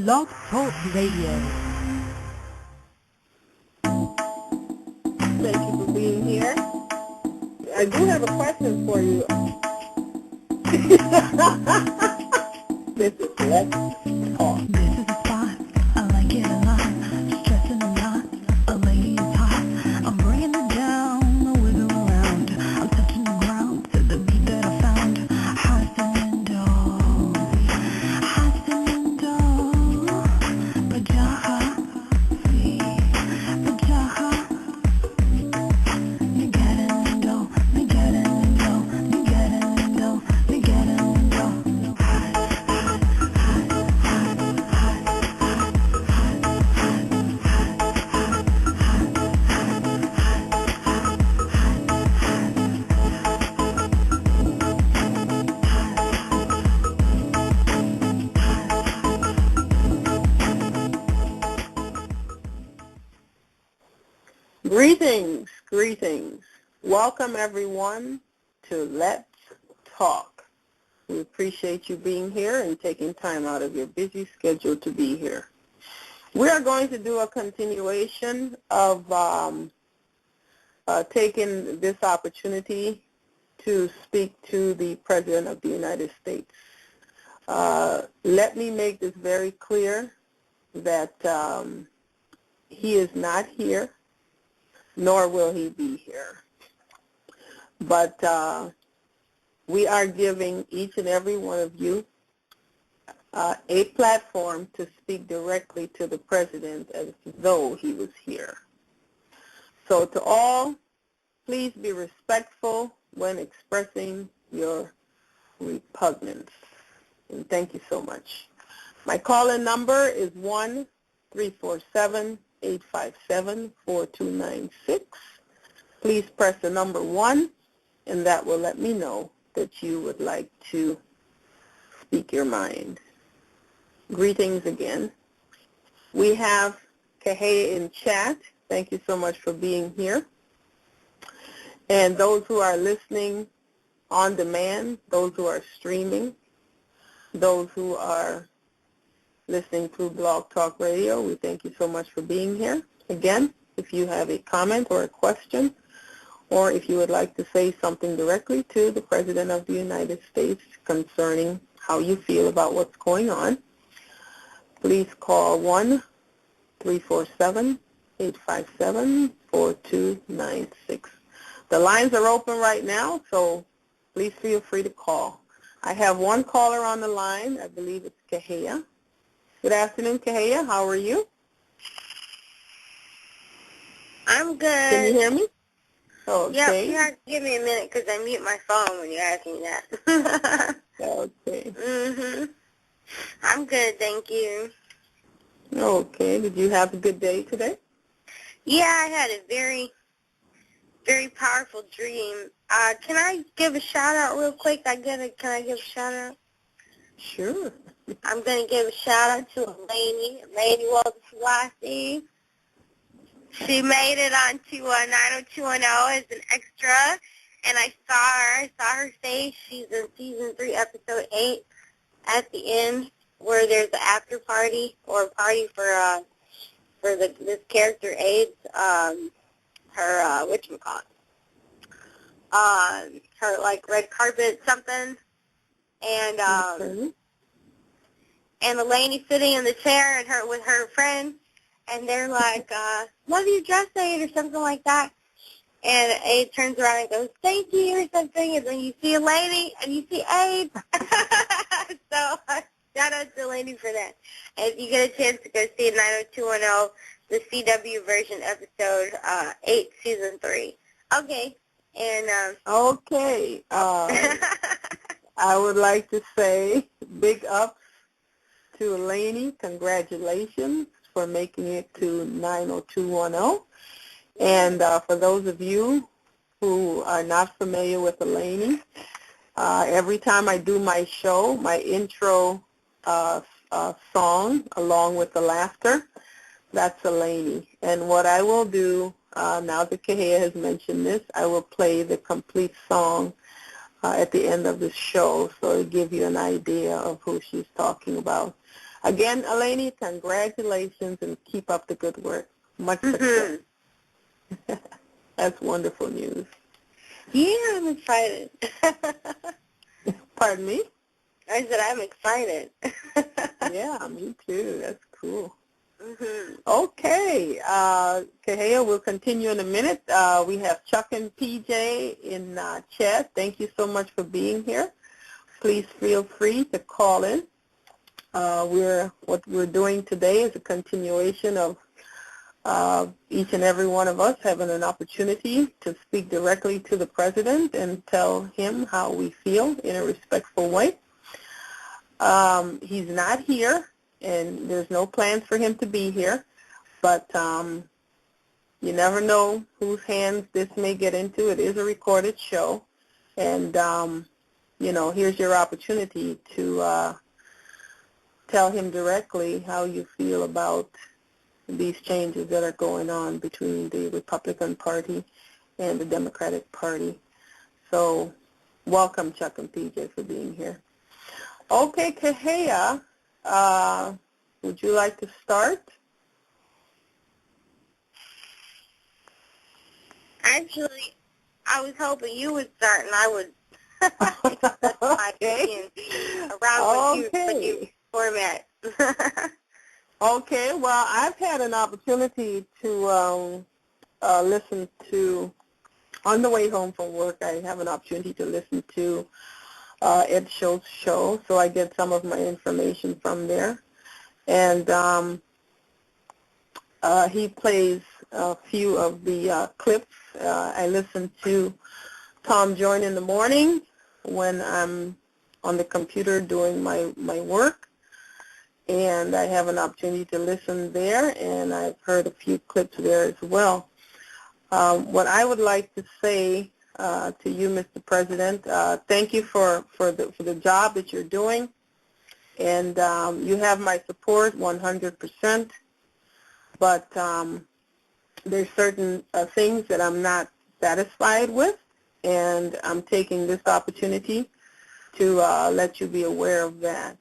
Blog Talk Radio. Thank you for being here. I do have a question for you. This is Let's Talk. This is a spot. I like it a lot. Stressing a lot. A lady is hot. I'm bringing it down. I wiggle around. I'm touching the ground to the beat that I found. Haciendo. Haciendo. Bajaha. Sí. Bajaha. Nigarando. Nigarando. Nigarando. Nigarando. Greetings, greetings. Welcome everyone to Let's Talk. We appreciate you being here and taking time out of your busy schedule to be here. We are going to do a continuation of taking this opportunity to speak to the President of the United States. Let me make this very clear that he is not here, nor will he be here. But we are giving each and every one of you a platform to speak directly to the President as though he was here. So to all, please be respectful when expressing your repugnance. And thank you so much. My call-in number is 1-347-857-4296. Please press the number 1, and that will let me know that you would like to speak your mind. Greetings again. We have Kahea in chat. Thank you so much for being here. And those who are listening on demand, those who are streaming, those who are listening through Blog Talk Radio, we thank you so much for being here. Again, if you have a comment or a question, or if you would like to say something directly to the President of the United States concerning how you feel about what's going on, please call 1-347-857-4296. The lines are open right now, so please feel free to call. I have one caller on the line. I believe it's Kahea. Good afternoon, Kahea. How are you? I'm good. Can you hear me? Okay. Yep, you have to give me a minute because I mute my phone when you ask me that. Okay. I'm good, thank you. Okay. Did you have a good day today? Yeah, I had a very, very powerful dream. Can I give a shout-out real quick? Can I give a shout-out? Sure. I'm going to give a shout-out to Lady Walter Selassie. She made it onto 90210 as an extra, and I saw her face. She's in Season 3, Episode 8, at the end, where there's an after party, or a party for this character, AIDS, her, her, like, red carpet something, and, and the lady sitting in the chair and with her friend, and they're like, love your dress, Aid, or something like that. And Aid turns around and goes, thank you, or something, and then you see a lady, and you see Aid. So, shout out to the lady for that. And if you get a chance to go see 90210, the CW version, episode 8, season 3. Okay. And, Okay. I would like to say big ups to Eleni. Congratulations for making it to 90210. And for those of you who are not familiar with Eleni, every time I do my show, my intro song, along with the laughter, that's Eleni. And what I will do, now that Kahea has mentioned this, I will play the complete song at the end of the show, so to give you an idea of who she's talking about. Again, Eleni, congratulations and keep up the good work. Much success. That's wonderful news. Yeah, I'm excited. Pardon me? I said I'm excited. Yeah, me too. That's cool. Mm-hmm. Okay, Kahea, we'll continue in a minute. We have Chuck and PJ in chat. Thank you so much for being here. Please feel free to call in. What we're doing today is a continuation of each and every one of us having an opportunity to speak directly to the President and tell him how we feel in a respectful way. He's not here, and there's no plans for him to be here, but you never know whose hands this may get into. It is a recorded show, and here's your opportunity to tell him directly how you feel about these changes that are going on between the Republican Party and the Democratic Party. So welcome, Chuck and PJ, for being here. Okay, Kahea, would you like to start? Actually, I was hoping you would start, and I would express my opinion around what you format. Okay, well, I've had an opportunity to listen to, on the way home from work, I have an opportunity to listen to Ed Schultz's show, so I get some of my information from there. And he plays a few of the clips. I listen to Tom Joyner in the morning when I'm on the computer doing my work. And I have an opportunity to listen there, and I've heard a few clips there as well. What I would like to say to you, Mr. President, thank you for the job that you're doing, and you have my support 100%. But there's certain things that I'm not satisfied with, and I'm taking this opportunity to let you be aware of that.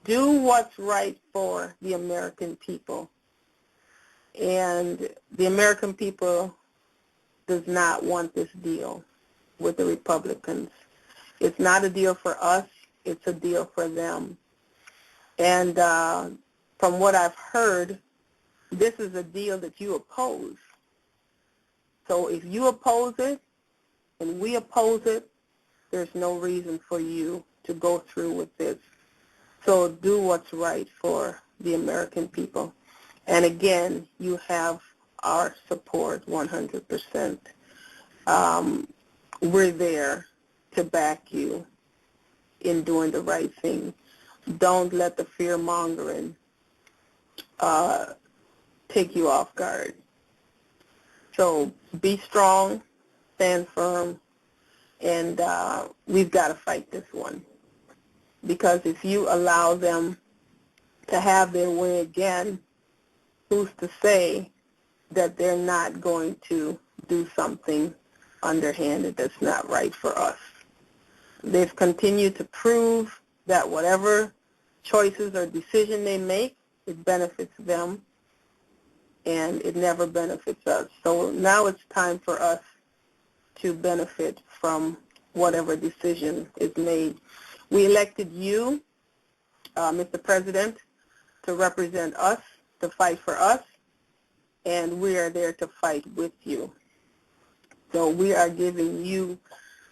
Do what's right for the American people. And the American people does not want this deal with the Republicans. It's not a deal for us. It's a deal for them. And from what I've heard, this is a deal that you oppose. So if you oppose it and we oppose it, there's no reason for you to go through with this. So do what's right for the American people. And again, you have our support 100%. We're there to back you in doing the right thing. Don't let the fear-mongering take you off guard. So be strong, stand firm, and we've got to fight this one. Because if you allow them to have their way again, who's to say that they're not going to do something underhanded that's not right for us? They've continued to prove that whatever choices or decision they make, it benefits them, and it never benefits us. So now it's time for us to benefit from whatever decision is made. We elected you, Mr. President, to represent us, to fight for us, and we are there to fight with you. So we are giving you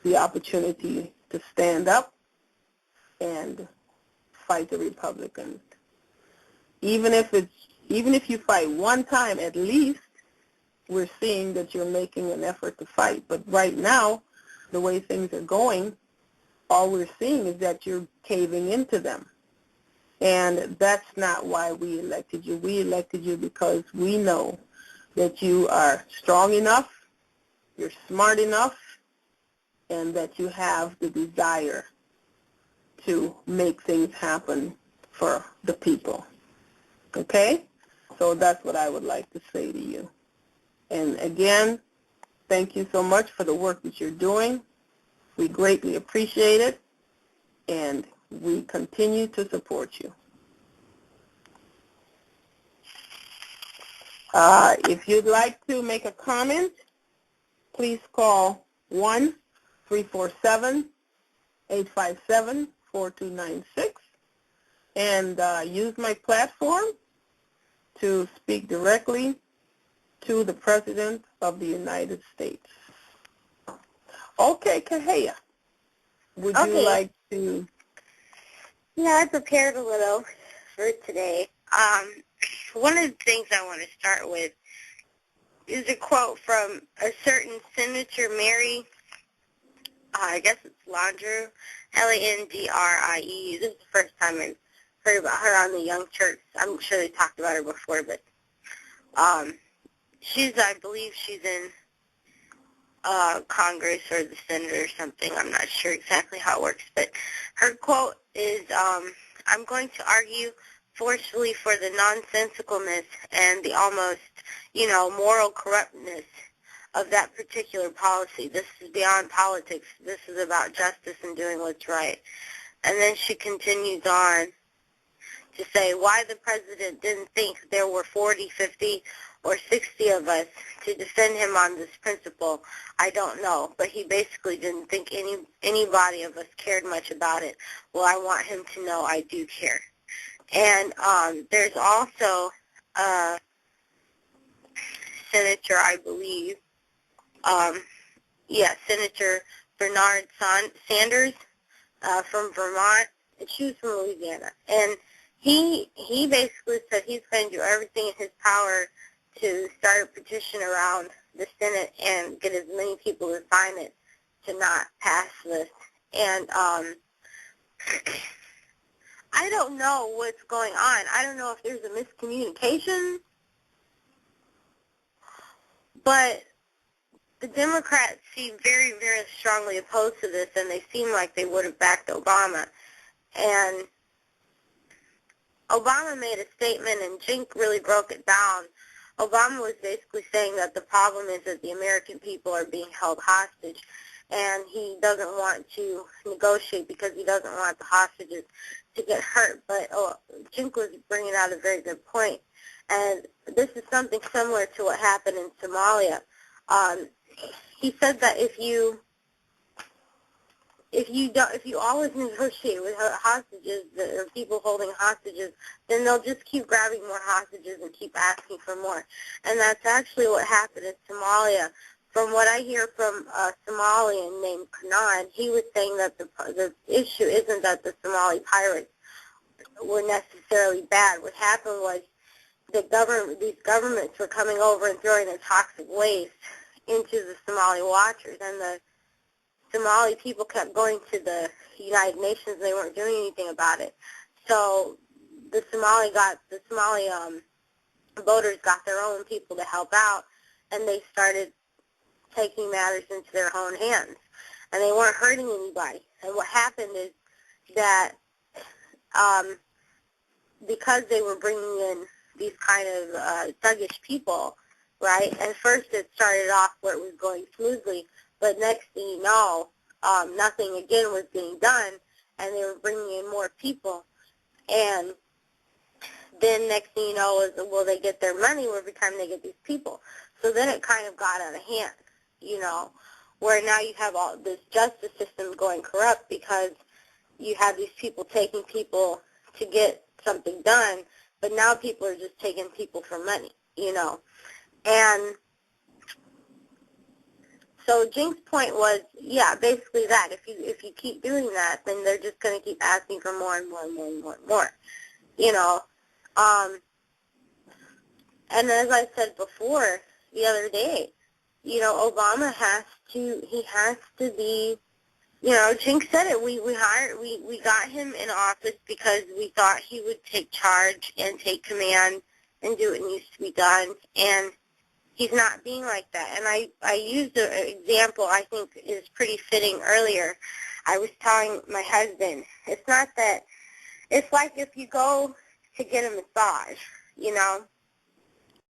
the opportunity to stand up and fight the Republicans. Even if you fight one time at least, we're seeing that you're making an effort to fight. But right now, the way things are going, all we're seeing is that you're caving into them. And that's not why we elected you. We elected you because we know that you are strong enough, you're smart enough, and that you have the desire to make things happen for the people. Okay? So that's what I would like to say to you. And again, thank you so much for the work that you're doing. We greatly appreciate it, and we continue to support you. If you'd like to make a comment, please call 1-347-857-4296 and use my platform to speak directly to the President of the United States. Okay, Kahea, would you like to? Yeah, I prepared a little for today. One of the things I want to start with is a quote from a certain Senator Mary, I guess it's Landrieu, Landrie. This is the first time I've heard about her on the Young Turks. I'm sure they talked about her before, but I believe she's in Congress or the Senate or something. I'm not sure exactly how it works, but her quote is, I'm going to argue forcefully for the nonsensicalness and the almost, moral corruptness of that particular policy. This is beyond politics. This is about justice and doing what's right. And then she continues on to say why the president didn't think there were 40, 50, or 60 of us to defend him on this principle, I don't know. But he basically didn't think anybody of us cared much about it. Well, I want him to know I do care. And there's also Senator, I believe, Senator Bernard Sanders from Vermont, and she was from Louisiana. And he basically said he's going to do everything in his power to start a petition around the Senate and get as many people to sign it to not pass this. And I don't know what's going on. I don't know if there's a miscommunication, but the Democrats seem very, very strongly opposed to this, and they seem like they would have backed Obama. And Obama made a statement, and Jink really broke it down. Obama was basically saying that the problem is that the American people are being held hostage, and he doesn't want to negotiate because he doesn't want the hostages to get hurt. But Jink was bringing out a very good point, and this is something similar to what happened in Somalia. He said that if you always negotiate with hostages or people holding hostages, then they'll just keep grabbing more hostages and keep asking for more. And that's actually what happened in Somalia. From what I hear from a Somalian named Kanan, he was saying that the issue isn't that the Somali pirates were necessarily bad. What happened was these governments were coming over and throwing their toxic waste into the Somali waters, and the Somali people kept going to the United Nations, and they weren't doing anything about it. So the Somali voters got their own people to help out, and they started taking matters into their own hands, and they weren't hurting anybody. And what happened is that because they were bringing in these kind of thuggish people, right, and first it started off where it was going smoothly, but next thing you know, nothing again was being done, and they were bringing in more people. And then next thing you know is, will they get their money every time they get these people? So then it kind of got out of hand, where now you have all this justice system going corrupt because you have these people taking people to get something done, but now people are just taking people for money, And so Jink's point was, basically that. If you keep doing that, then they're just going to keep asking for more and more and more and more and more, And as I said before the other day, Obama has to be, Jink said it. We got him in office because we thought he would take charge and take command and do what needs to be done, and he's not being like that. And I used an example I think is pretty fitting earlier. I was telling my husband, it's not that, it's like if you go to get a massage,